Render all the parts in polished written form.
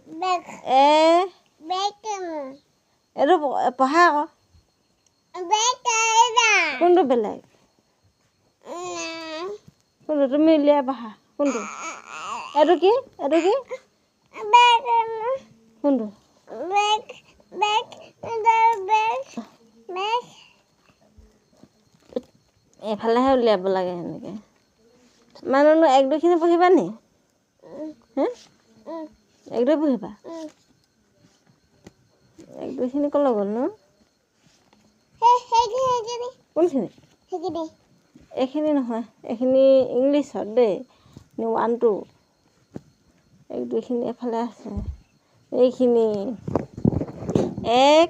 এ এইটো পঢ়া আকৌ কোনটো বেলেগ কোনটো তুমি উলিয়াই পঢ়া কোনটো এইটো কি কোনটো এইফালেহে উলিয়াব লাগে এনেকৈ মানুহ এক দুইখিনি পঢ়িবা নি হে এক দুই পঢ়িবা এক দুইখিনি ক'লৈ গ'ল নো কোনখিনি এইখিনি নহয় এইখিনি ইংলিছত দেই 1 2 এক দুইখিনি এফালে আছে এইখিনি 1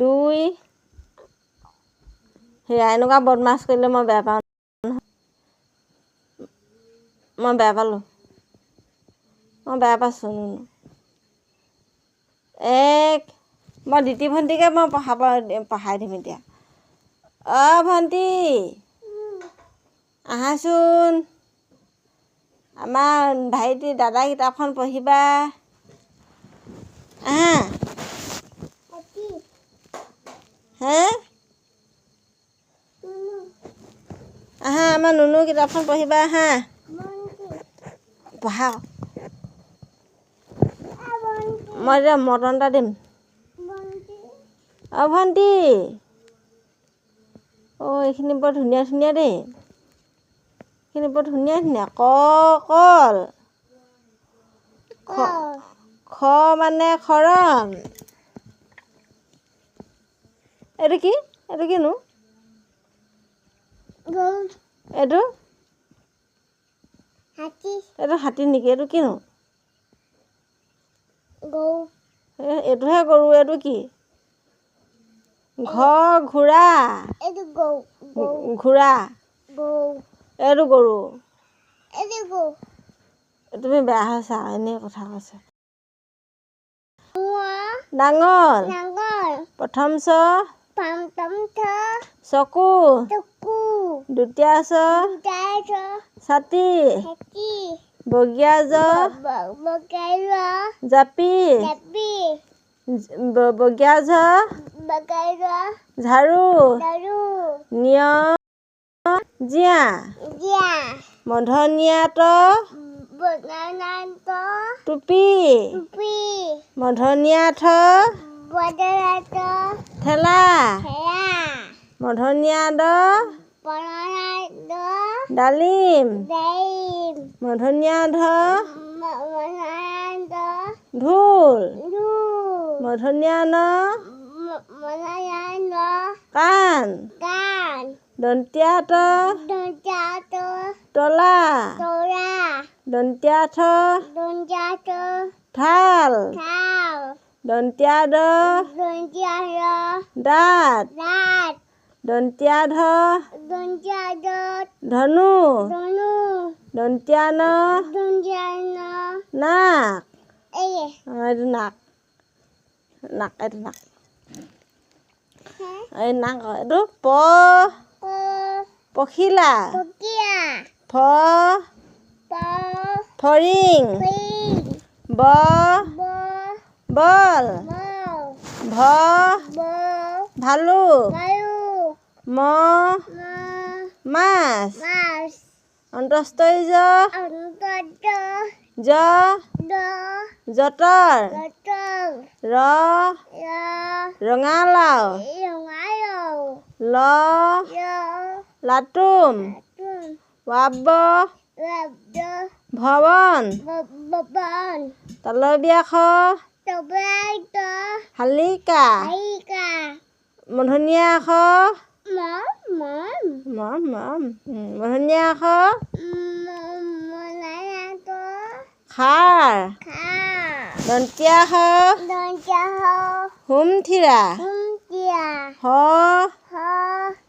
2 সেয়া এনেকুৱা বদমাছ কৰিলে মই বেয়া পাওঁ মই বেয়া পালোঁ মই বেয়া পাইছোঁ মই দিতি ভণ্টিকে মই পঢ়াই দিম এতিয়া ভণ্টি আহাচোন আমাৰ ভাইটি দাদা কিতাপখন পঢ়িবা আহা হে আহা আমাৰ নুনু কিতাপখন পঢ়িবা আহা পঢ়া মই এতিয়া মটন এটা দিম ভণ্টি এইখিনি বৰ ধুনীয়া ধুনীয়া দেই এইখিনি বৰ ধুনীয়া ধুনীয়া কল খ মানে খৰম এইটো কিনো এইটো হাতী নেকি এইটো কিনো এইটোহে গৰু এইটো কি ঘোঁৰা এইটো গৰু তুমি বেয়া হৈছা এনেই কথা কৈছে ডাঙৰ প্ৰথম চকু দ্বিতীয় ছাতি বগীয়া জাপি বগীয়া ঝাৰু জীয়া মধনিয়া টুপি মধনিয়া ঠেলা মধনিয়া ডালিম মধনিয়া ঢোল মধনিয়া কাণ দন্তীয়া তলা দন্তীয়া ঢাল দন্তীয়া দাঁত দন্তীয়া ধনু দন্তীয়া নাক এইটো নাক এই নাক এইটো পখিলা ফৰিং বল ভালুক মাছ অন্তস্থই যতৰ ৰঙালাও লাটুম ভৱন তলবীয়া শালিকা মধনিয়া মধনিয়া খাৰ দন্তীয়া হুমথিৰা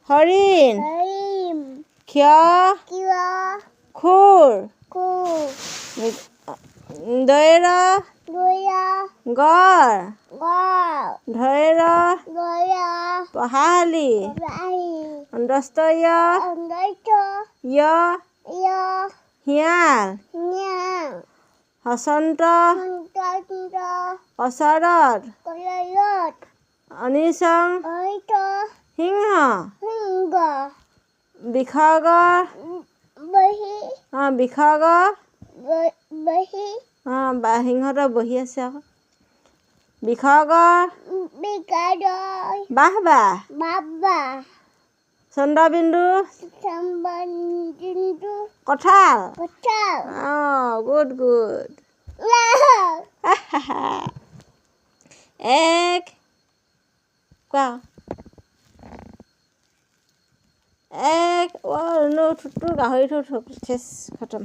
হৰিণ খুৰ দৈৰ গড় ধৈৰ পহালি অন্তস্থয় শিয়াল হসন্ত অচৰত অনিচং সিংহ বিষগ বিষগ সিংহটো বহি আছে আকৌ বিষগ বাহ বাহ চন্দ্ৰবিন্দু কঁঠাল গুড গুড এক কোৱা এক তোৰ গাহৰি থৈ চেচ খতম